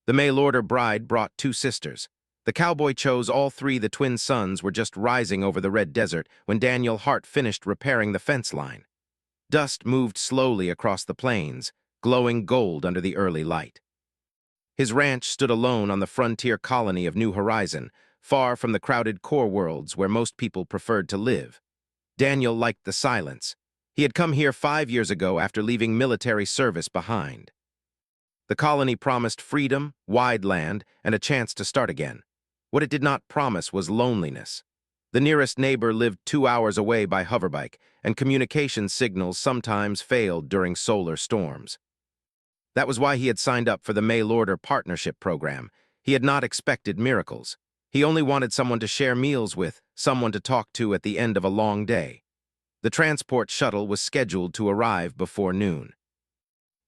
The mail-order bride brought two sisters. The cowboy chose all three. The twin sons were just rising over the red desert when Daniel Hart finished repairing the fence line. Dust moved slowly across the plains, glowing gold under the early light. His ranch stood alone on the frontier colony of New Horizon, far from the crowded core worlds where most people preferred to live. Daniel liked the silence. He had come here 5 years ago after leaving military service behind. The colony promised freedom, wide land, and a chance to start again. What it did not promise was loneliness. The nearest neighbor lived 2 hours away by hoverbike, and communication signals sometimes failed during solar storms. That was why he had signed up for the mail-order partnership program. He had not expected miracles. He only wanted someone to share meals with, someone to talk to at the end of a long day. The transport shuttle was scheduled to arrive before noon.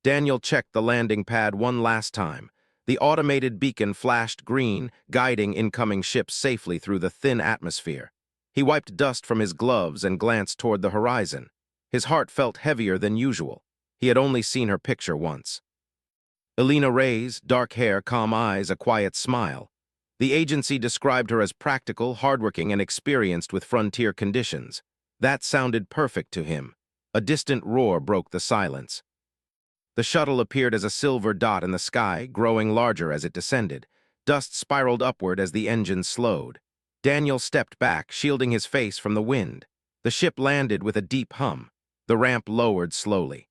Daniel checked the landing pad one last time. The automated beacon flashed green, guiding incoming ships safely through the thin atmosphere. He wiped dust from his gloves and glanced toward the horizon. His heart felt heavier than usual. He had only seen her picture once. Elena Reyes, dark hair, calm eyes, a quiet smile. The agency described her as practical, hardworking, and experienced with frontier conditions. That sounded perfect to him. A distant roar broke the silence. The shuttle appeared as a silver dot in the sky, growing larger as it descended. Dust spiraled upward as the engine slowed. Daniel stepped back, shielding his face from the wind. The ship landed with a deep hum. The ramp lowered slowly.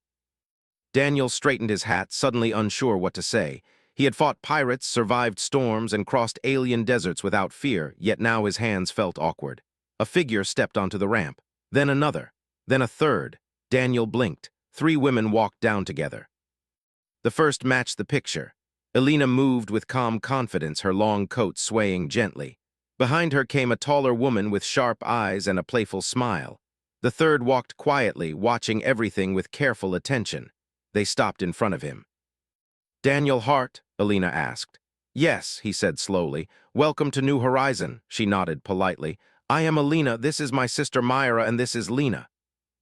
Daniel straightened his hat, suddenly unsure what to say. He had fought pirates, survived storms, and crossed alien deserts without fear, yet now his hands felt awkward. A figure stepped onto the ramp. Then another. Then a third. Daniel blinked. 3 women walked down together. The first matched the picture. Elena moved with calm confidence, her long coat swaying gently. Behind her came a taller woman with sharp eyes and a playful smile. The third walked quietly, watching everything with careful attention. They stopped in front of him. "Daniel Hart?" Elena asked. "Yes," he said slowly. "Welcome to New Horizon." She nodded politely. "I am Elena, this is my sister Myra, and this is Lena."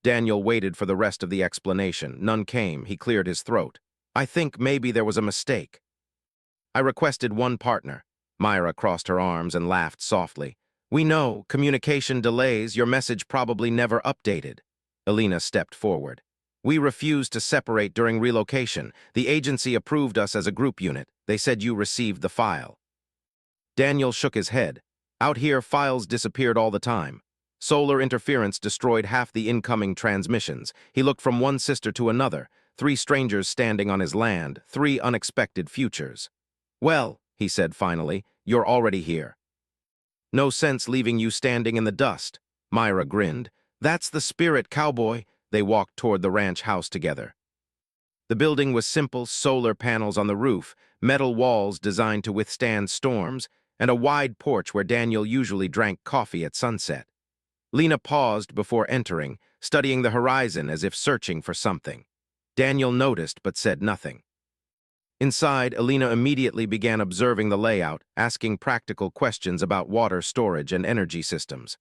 Daniel waited for the rest of the explanation. None came. He cleared his throat. "I think maybe there was a mistake. I requested one partner." Myra crossed her arms and laughed softly. "We know, communication delays, your message probably never updated." Elena stepped forward. "We refused to separate during relocation. The agency approved us as a group unit. They said you received the file." Daniel shook his head. "Out here, files disappeared all the time. Solar interference destroyed half the incoming transmissions." He looked from one sister to another. 3 strangers standing on his land, 3 unexpected futures. "Well," he said finally, "you're already here. No sense leaving you standing in the dust." Myra grinned. "That's the spirit, Cowboy." They walked toward the ranch house together. The building was simple, solar panels on the roof, metal walls designed to withstand storms, and a wide porch where Daniel usually drank coffee at sunset. Lena paused before entering, studying the horizon as if searching for something. Daniel noticed but said nothing. Inside, Elena immediately began observing the layout, asking practical questions about water storage and energy systems.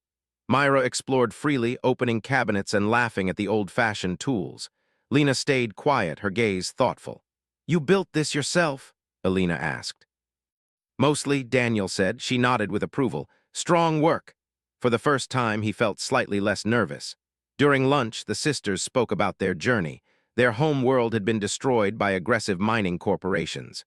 Myra explored freely, opening cabinets and laughing at the old-fashioned tools. Lena stayed quiet, her gaze thoughtful. "You built this yourself?" Elena asked. "Mostly," Daniel said. She nodded with approval. "Strong work." For the first time, he felt slightly less nervous. During lunch, the sisters spoke about their journey. Their home world had been destroyed by aggressive mining corporations.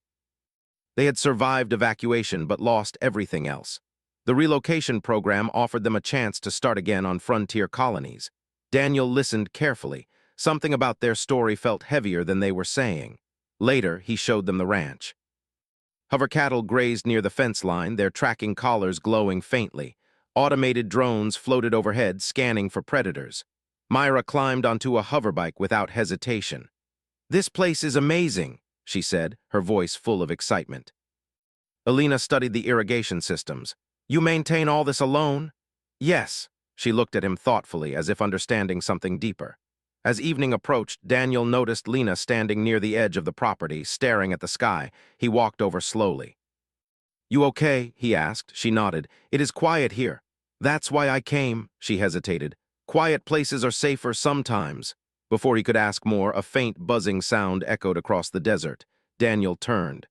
They had survived evacuation but lost everything else. The relocation program offered them a chance to start again on frontier colonies. Daniel listened carefully. Something about their story felt heavier than they were saying. Later, he showed them the ranch. Hover cattle grazed near the fence line, their tracking collars glowing faintly. Automated drones floated overhead, scanning for predators. Myra climbed onto a hoverbike without hesitation. "This place is amazing," she said, her voice full of excitement. Elena studied the irrigation systems. "You maintain all this alone?" "Yes." She looked at him thoughtfully, as if understanding something deeper. As evening approached, Daniel noticed Lena standing near the edge of the property, staring at the sky. He walked over slowly. "You okay?" he asked. She nodded. "It is quiet here." "That's why I came." She hesitated. "Quiet places are safer sometimes." Before he could ask more, a faint buzzing sound echoed across the desert. Daniel turned.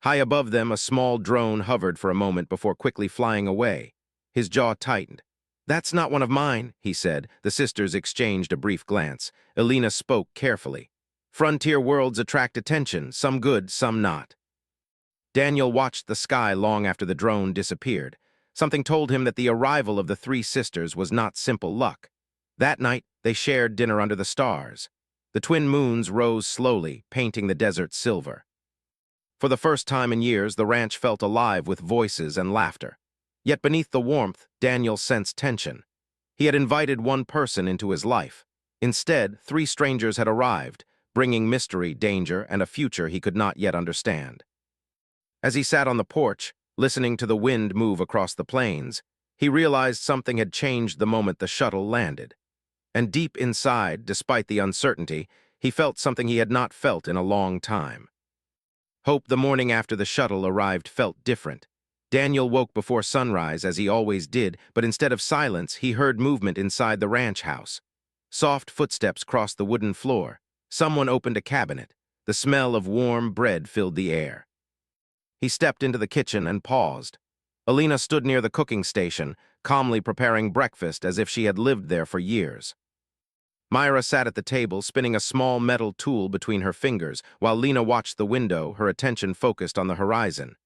High above them, a small drone hovered for a moment before quickly flying away. His jaw tightened. "That's not one of mine," he said. The sisters exchanged a brief glance. Elena spoke carefully. "Frontier worlds attract attention, some good, some not." Daniel watched the sky long after the drone disappeared. Something told him that the arrival of the three sisters was not simple luck. That night, they shared dinner under the stars. The twin moons rose slowly, painting the desert silver. For the first time in years, the ranch felt alive with voices and laughter. Yet beneath the warmth, Daniel sensed tension. He had invited one person into his life. Instead, three strangers had arrived, bringing mystery, danger, and a future he could not yet understand. As he sat on the porch, listening to the wind move across the plains, he realized something had changed the moment the shuttle landed. And deep inside, despite the uncertainty, he felt something he had not felt in a long time. Hope the morning after the shuttle arrived felt different. Daniel woke before sunrise, as he always did, but instead of silence, he heard movement inside the ranch house. Soft footsteps crossed the wooden floor. Someone opened a cabinet. The smell of warm bread filled the air. He stepped into the kitchen and paused. Elena stood near the cooking station, calmly preparing breakfast as if she had lived there for years. Myra sat at the table, spinning a small metal tool between her fingers, while Lena watched the window, her attention focused on the horizon.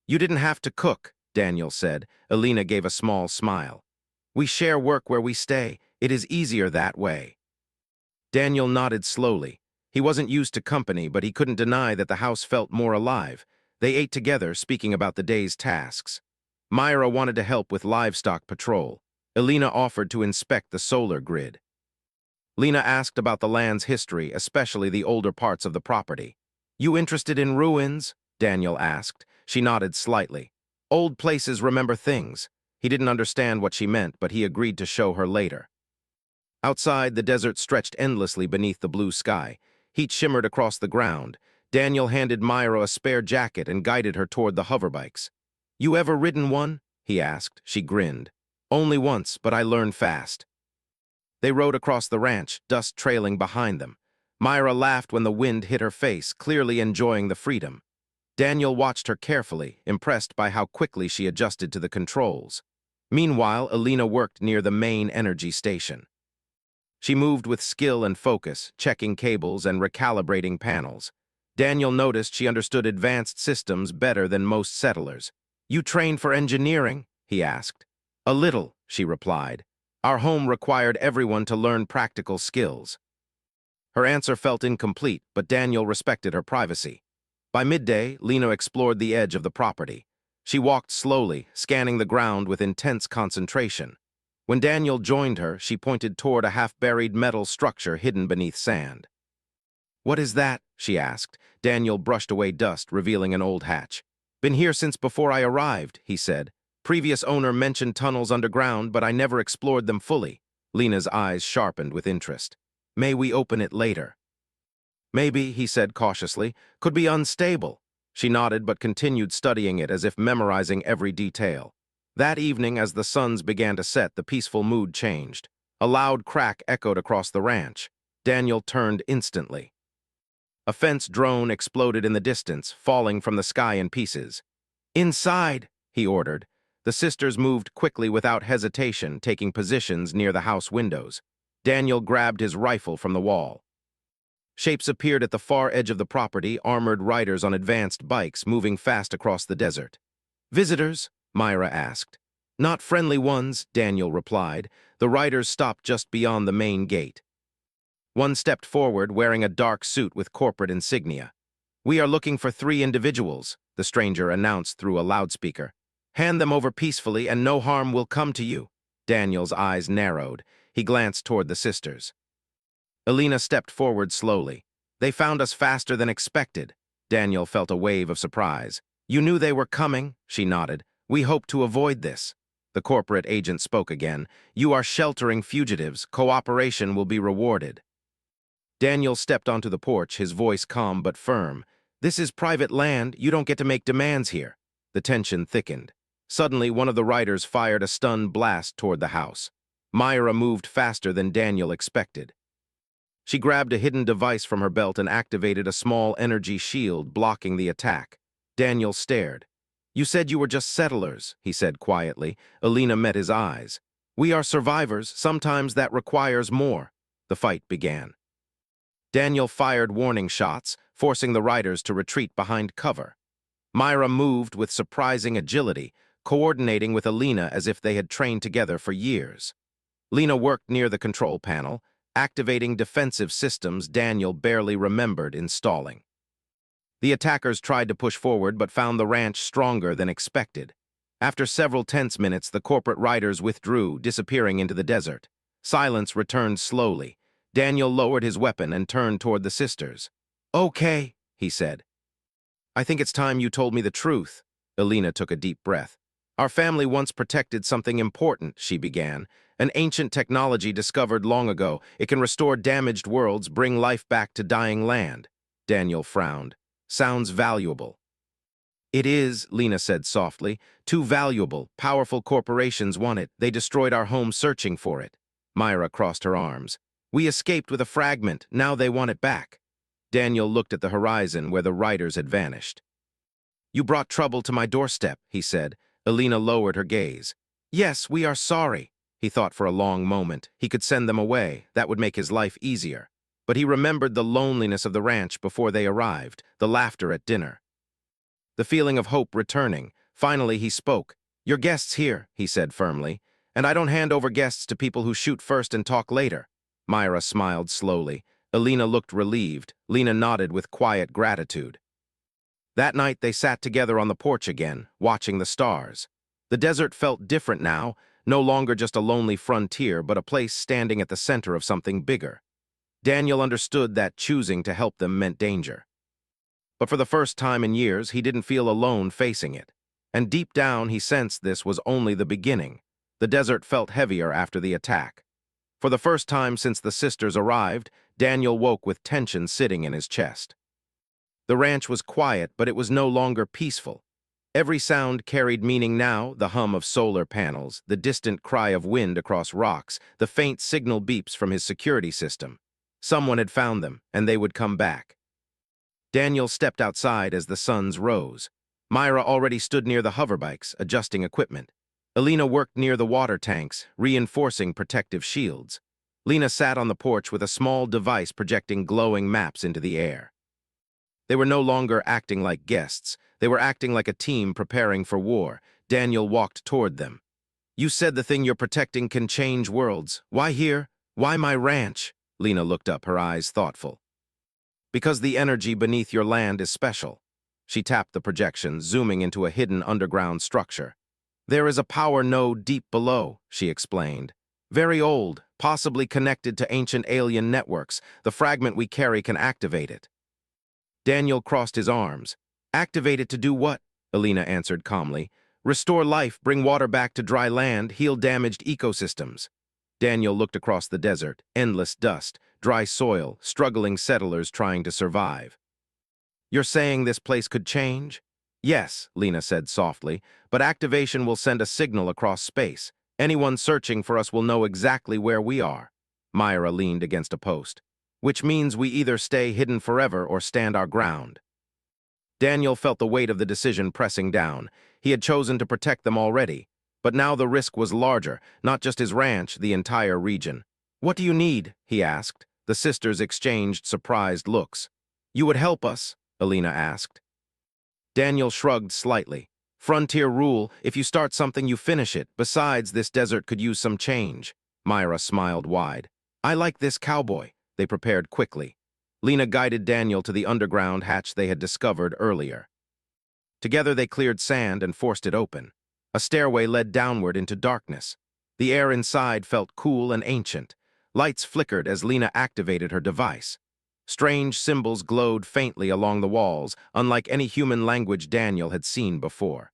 "You didn't have to cook," Daniel said. Elena gave a small smile. "We share work where we stay. It is easier that way." Daniel nodded slowly. He wasn't used to company, but he couldn't deny that the house felt more alive. They ate together, speaking about the day's tasks. Myra wanted to help with livestock patrol. Elena offered to inspect the solar grid. Lena asked about the land's history, especially the older parts of the property. "You interested in ruins?" Daniel asked. She nodded slightly. "Old places remember things." He didn't understand what she meant, but he agreed to show her later. Outside, the desert stretched endlessly beneath the blue sky. Heat shimmered across the ground. Daniel handed Myra a spare jacket and guided her toward the hoverbikes. "You ever ridden one?" he asked. She grinned. "Only once, but I learned fast." They rode across the ranch, dust trailing behind them. Myra laughed when the wind hit her face, clearly enjoying the freedom. Daniel watched her carefully, impressed by how quickly she adjusted to the controls. Meanwhile, Elena worked near the main energy station. She moved with skill and focus, checking cables and recalibrating panels. Daniel noticed she understood advanced systems better than most settlers. "You trained for engineering?" he asked. "A little," she replied. "Our home required everyone to learn practical skills." Her answer felt incomplete, but Daniel respected her privacy. By midday, Lena explored the edge of the property. She walked slowly, scanning the ground with intense concentration. When Daniel joined her, she pointed toward a half-buried metal structure hidden beneath sand. "What is that?" she asked. Daniel brushed away dust, revealing an old hatch. "Been here since before I arrived," he said. "Previous owner mentioned tunnels underground, but I never explored them fully." Lena's eyes sharpened with interest. "May we open it later?" "Maybe," he said cautiously. "Could be unstable." She nodded but continued studying it as if memorizing every detail. That evening, as the suns began to set, the peaceful mood changed. A loud crack echoed across the ranch. Daniel turned instantly. A fence drone exploded in the distance, falling from the sky in pieces. "Inside," he ordered. The sisters moved quickly without hesitation, taking positions near the house windows. Daniel grabbed his rifle from the wall. Shapes appeared at the far edge of the property, armored riders on advanced bikes moving fast across the desert. "Visitors?" Myra asked. "Not friendly ones," Daniel replied. The riders stopped just beyond the main gate. One stepped forward, wearing a dark suit with corporate insignia. "We are looking for 3 individuals," the stranger announced through a loudspeaker. "Hand them over peacefully and no harm will come to you." Daniel's eyes narrowed. He glanced toward the sisters. Elena stepped forward slowly. "They found us faster than expected." Daniel felt a wave of surprise. "You knew they were coming?" She nodded. "We hope to avoid this." The corporate agent spoke again. "You are sheltering fugitives. Cooperation will be rewarded." Daniel stepped onto the porch, his voice calm but firm. "This is private land. You don't get to make demands here." The tension thickened. Suddenly, one of the riders fired a stun blast toward the house. Myra moved faster than Daniel expected. She grabbed a hidden device from her belt and activated a small energy shield, blocking the attack. Daniel stared. "You said you were just settlers," he said quietly. Alina met his eyes. "We are survivors. Sometimes that requires more." The fight began. Daniel fired warning shots, forcing the riders to retreat behind cover. Myra moved with surprising agility, coordinating with Alina as if they had trained together for years. Lena worked near the control panel, activating defensive systems Daniel barely remembered installing. The attackers tried to push forward but found the ranch stronger than expected. After several tense minutes, the corporate riders withdrew, disappearing into the desert. Silence returned slowly. Daniel lowered his weapon and turned toward the sisters. "Okay," he said. "I think it's time you told me the truth." Alina took a deep breath. "Our family once protected something important," she began. "An ancient technology discovered long ago. It can restore damaged worlds, bring life back to dying land." Daniel frowned. "Sounds valuable." "It is," Lena said softly. "Too valuable. Powerful corporations want it. They destroyed our home searching for it." Myra crossed her arms. "We escaped with a fragment. Now they want it back." Daniel looked at the horizon where the riders had vanished. "You brought trouble to my doorstep," he said. Alina lowered her gaze. "Yes, we are sorry." He thought for a long moment. He could send them away. That would make his life easier. But he remembered the loneliness of the ranch before they arrived, the laughter at dinner. The feeling of hope returning. Finally, he spoke. "Your guest's here," he said firmly. "And I don't hand over guests to people who shoot first and talk later." Myra smiled slowly. Alina looked relieved. Lena nodded with quiet gratitude. That night, they sat together on the porch again, watching the stars. The desert felt different now, no longer just a lonely frontier, but a place standing at the center of something bigger. Daniel understood that choosing to help them meant danger. But for the first time in years, he didn't feel alone facing it. And deep down, he sensed this was only the beginning. The desert felt heavier after the attack. For the first time since the sisters arrived, Daniel woke with tension sitting in his chest. The ranch was quiet, but it was no longer peaceful. Every sound carried meaning now, the hum of solar panels, the distant cry of wind across rocks, the faint signal beeps from his security system. Someone had found them, and they would come back. Daniel stepped outside as the suns rose. Myra already stood near the hoverbikes, adjusting equipment. Alina worked near the water tanks, reinforcing protective shields. Lena sat on the porch with a small device projecting glowing maps into the air. They were no longer acting like guests. They were acting like a team preparing for war. Daniel walked toward them. "You said the thing you're protecting can change worlds. Why here? Why my ranch?" Lena looked up, her eyes thoughtful. "Because the energy beneath your land is special." She tapped the projection, zooming into a hidden underground structure. "There is a power node deep below," she explained. "Very old, possibly connected to ancient alien networks. The fragment we carry can activate it." Daniel crossed his arms. "Activate it to do what?" Alina answered calmly. "Restore life, bring water back to dry land, heal damaged ecosystems." Daniel looked across the desert, endless dust, dry soil, struggling settlers trying to survive. "You're saying this place could change?" "Yes," Lena said softly, "but activation will send a signal across space. Anyone searching for us will know exactly where we are." Myra leaned against a post. "Which means we either stay hidden forever or stand our ground." Daniel felt the weight of the decision pressing down. He had chosen to protect them already. But now the risk was larger, not just his ranch, the entire region. "What do you need?" he asked. The sisters exchanged surprised looks. "You would help us?" Alina asked. Daniel shrugged slightly. "Frontier rule, if you start something, you finish it. Besides, this desert could use some change." Myra smiled wide. "I like this cowboy." They prepared quickly. Lena guided Daniel to the underground hatch they had discovered earlier. Together they cleared sand and forced it open. A stairway led downward into darkness. The air inside felt cool and ancient. Lights flickered as Lena activated her device. Strange symbols glowed faintly along the walls, unlike any human language Daniel had seen before.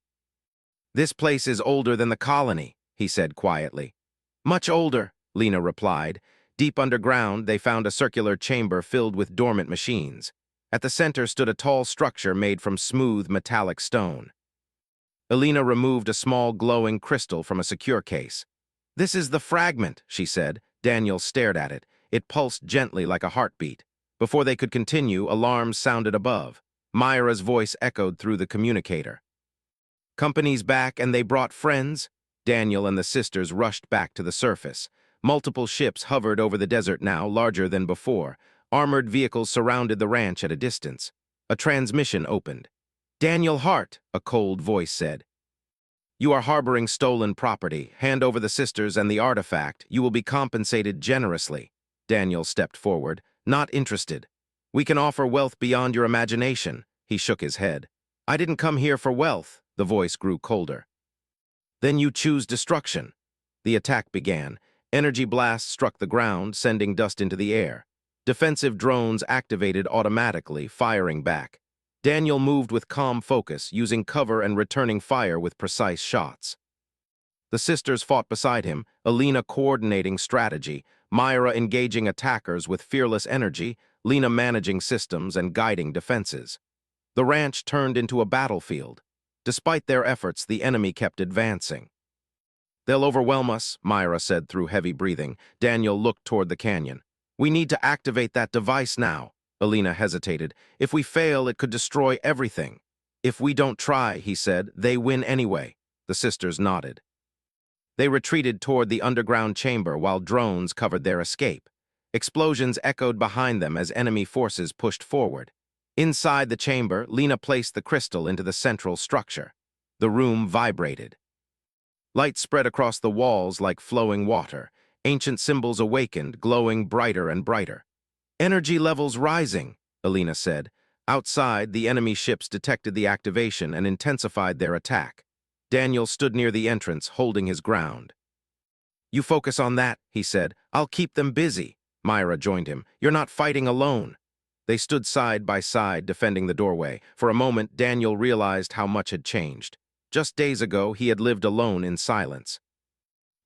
"This place is older than the colony," he said quietly. "Much older," Lena replied. Deep underground, they found a circular chamber filled with dormant machines. At the center stood a tall structure made from smooth metallic stone. Alina removed a small glowing crystal from a secure case. "This is the fragment," she said. Daniel stared at it. It pulsed gently like a heartbeat. Before they could continue, alarms sounded above. Myra's voice echoed through the communicator. Company's back and they brought friends? Daniel and the sisters rushed back to the surface. Multiple ships hovered over the desert now, larger than before. Armored vehicles surrounded the ranch at a distance. A transmission opened. "Daniel Hart," a cold voice said. "You are harboring stolen property. Hand over the sisters and the artifact. You will be compensated generously." Daniel stepped forward. "Not interested. We can offer wealth beyond your imagination." He shook his head. "I didn't come here for wealth." The voice grew colder. "Then you choose destruction." The attack began. Energy blasts struck the ground, sending dust into the air. Defensive drones activated automatically, firing back. Daniel moved with calm focus, using cover and returning fire with precise shots. The sisters fought beside him, Alina coordinating strategy, Myra engaging attackers with fearless energy, Lena managing systems and guiding defenses. The ranch turned into a battlefield. Despite their efforts, the enemy kept advancing. "They'll overwhelm us," Myra said through heavy breathing. Daniel looked toward the canyon. "We need to activate that device now." Alina hesitated. "If we fail, it could destroy everything." "If we don't try," he said, "they win anyway." The sisters nodded. They retreated toward the underground chamber while drones covered their escape. Explosions echoed behind them as enemy forces pushed forward. Inside the chamber, Lena placed the crystal into the central structure. The room vibrated. Light spread across the walls like flowing water. Ancient symbols awakened, glowing brighter and brighter. "Energy levels rising," Alina said. Outside, the enemy ships detected the activation and intensified their attack. Daniel stood near the entrance, holding his ground. "You focus on that," he said. "I'll keep them busy." Myra joined him. "You're not fighting alone." They stood side by side, defending the doorway. For a moment, Daniel realized how much had changed. Just days ago, he had lived alone in silence.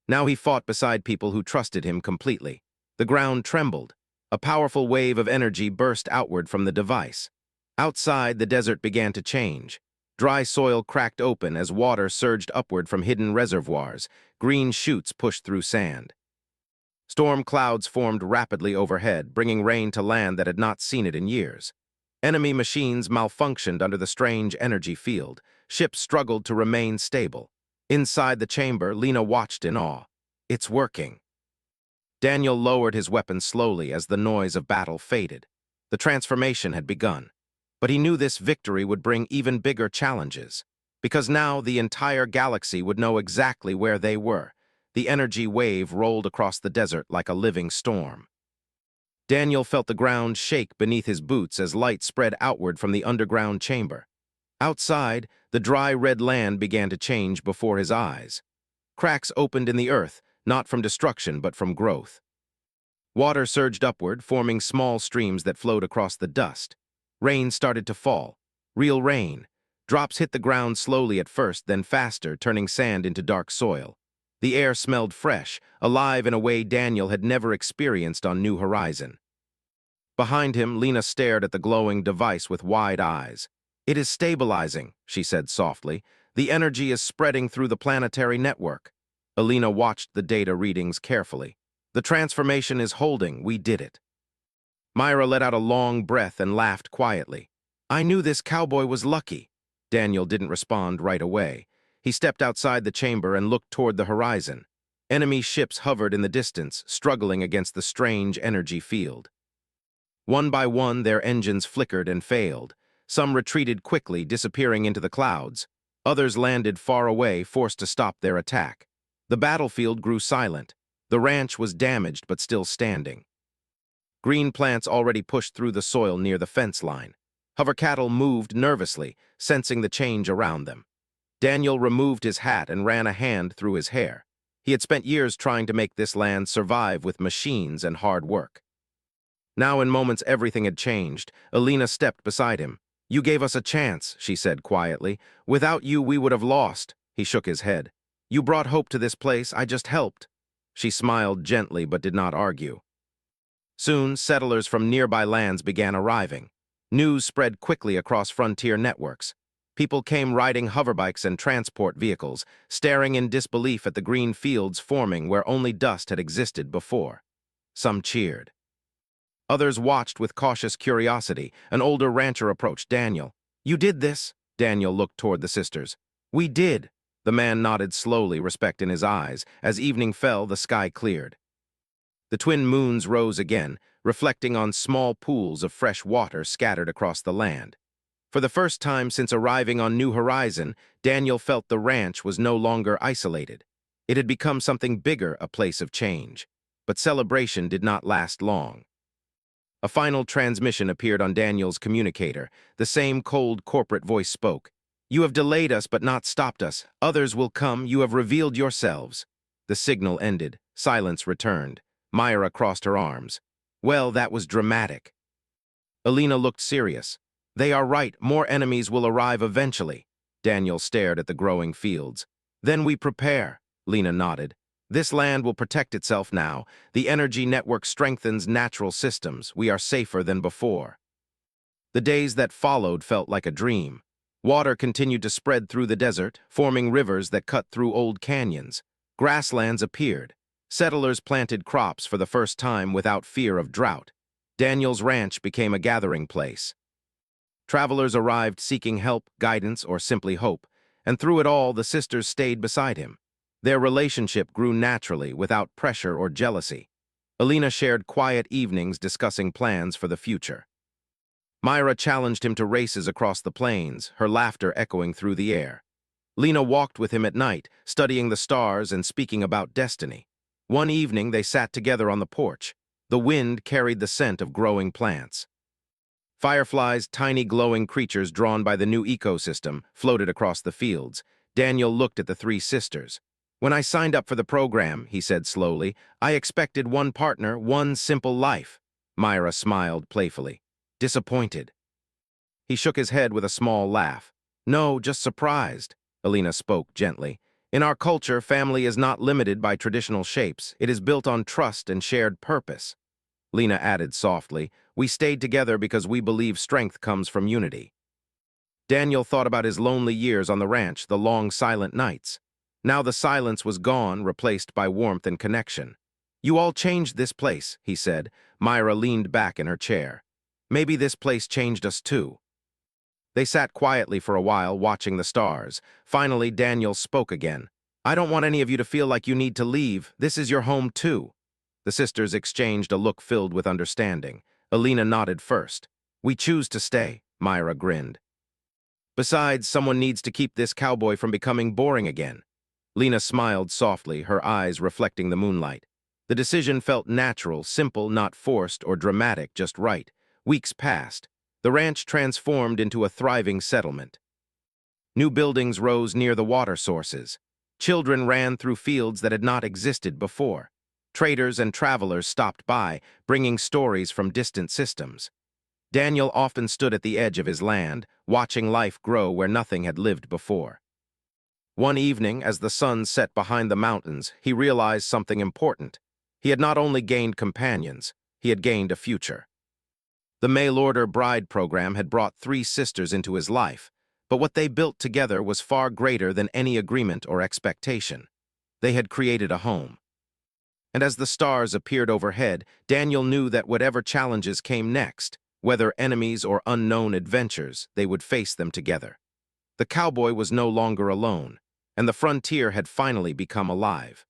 Now he fought beside people who trusted him completely. The ground trembled. A powerful wave of energy burst outward from the device. Outside, the desert began to change. Dry soil cracked open as water surged upward from hidden reservoirs. Green shoots pushed through sand. Storm clouds formed rapidly overhead, bringing rain to land that had not seen it in years. Enemy machines malfunctioned under the strange energy field. Ships struggled to remain stable. Inside the chamber, Lena watched in awe. "It's working." Daniel lowered his weapon slowly as the noise of battle faded. The transformation had begun. But he knew this victory would bring even bigger challenges. Because now the entire galaxy would know exactly where they were. The energy wave rolled across the desert like a living storm. Daniel felt the ground shake beneath his boots as light spread outward from the underground chamber. Outside, the dry red land began to change before his eyes. Cracks opened in the earth, not from destruction but from growth. Water surged upward, forming small streams that flowed across the dust. Rain started to fall. Real rain. Drops hit the ground slowly at first, then faster, turning sand into dark soil. The air smelled fresh, alive in a way Daniel had never experienced on New Horizon. Behind him, Lena stared at the glowing device with wide eyes. "It is stabilizing," she said softly. "The energy is spreading through the planetary network." Alina watched the data readings carefully. "The transformation is holding. We did it." Myra let out a long breath and laughed quietly. "I knew this cowboy was lucky." Daniel didn't respond right away. He stepped outside the chamber and looked toward the horizon. Enemy ships hovered in the distance, struggling against the strange energy field. One by one, their engines flickered and failed. Some retreated quickly, disappearing into the clouds. Others landed far away, forced to stop their attack. The battlefield grew silent. The ranch was damaged but still standing. Green plants already pushed through the soil near the fence line. Hover cattle moved nervously, sensing the change around them. Daniel removed his hat and ran a hand through his hair. He had spent years trying to make this land survive with machines and hard work. Now in moments everything had changed. Alina stepped beside him. "You gave us a chance," she said quietly. "Without you, we would have lost." He shook his head. "You brought hope to this place. I just helped." She smiled gently but did not argue. Soon, settlers from nearby lands began arriving. News spread quickly across frontier networks. People came riding hoverbikes and transport vehicles, staring in disbelief at the green fields forming where only dust had existed before. Some cheered. Others watched with cautious curiosity. An older rancher approached Daniel. You did this? Daniel looked toward the sisters. We did. The man nodded slowly, respect in his eyes. As evening fell, the sky cleared. The twin moons rose again, reflecting on small pools of fresh water scattered across the land. For the first time since arriving on New Horizon, Daniel felt the ranch was no longer isolated. It had become something bigger, a place of change. But celebration did not last long. A final transmission appeared on Daniel's communicator. The same cold corporate voice spoke. You have delayed us but not stopped us. Others will come. You have revealed yourselves. The signal ended. Silence returned. Myra crossed her arms. Well, that was dramatic. Alina looked serious. They are right. More enemies will arrive eventually. Daniel stared at the growing fields. Then we prepare. Lena nodded. This land will protect itself now. The energy network strengthens natural systems. We are safer than before. The days that followed felt like a dream. Water continued to spread through the desert, forming rivers that cut through old canyons. Grasslands appeared. Settlers planted crops for the first time without fear of drought. Daniel's ranch became a gathering place. Travelers arrived seeking help, guidance, or simply hope, and through it all, the sisters stayed beside him. Their relationship grew naturally, without pressure or jealousy. Alina shared quiet evenings discussing plans for the future. Myra challenged him to races across the plains, her laughter echoing through the air. Lena walked with him at night, studying the stars and speaking about destiny. One evening, they sat together on the porch. The wind carried the scent of growing plants. Fireflies, tiny glowing creatures drawn by the new ecosystem, floated across the fields. Daniel looked at the three sisters. When I signed up for the program, he said slowly, I expected one partner, one simple life. Myra smiled playfully. Disappointed. He shook his head with a small laugh. No, just surprised. Alina spoke gently. In our culture, family is not limited by traditional shapes. It is built on trust and shared purpose. Lena added softly, we stayed together because we believe strength comes from unity. Daniel thought about his lonely years on the ranch, the long silent nights. Now the silence was gone, replaced by warmth and connection. You all changed this place, he said. Myra leaned back in her chair. Maybe this place changed us too. They sat quietly for a while, watching the stars. Finally, Daniel spoke again. I don't want any of you to feel like you need to leave. This is your home too. The sisters exchanged a look filled with understanding. Alina nodded first. We choose to stay, Myra grinned. Besides, someone needs to keep this cowboy from becoming boring again. Lena smiled softly, her eyes reflecting the moonlight. The decision felt natural, simple, not forced or dramatic, just right. Weeks passed. The ranch transformed into a thriving settlement. New buildings rose near the water sources. Children ran through fields that had not existed before. Traders and travelers stopped by, bringing stories from distant systems. Daniel often stood at the edge of his land, watching life grow where nothing had lived before. One evening, as the sun set behind the mountains, he realized something important. He had not only gained companions, he had gained a future. The mail-order bride program had brought three sisters into his life, but what they built together was far greater than any agreement or expectation. They had created a home. And as the stars appeared overhead, Daniel knew that whatever challenges came next, whether enemies or unknown adventures, they would face them together. The cowboy was no longer alone, and the frontier had finally become alive.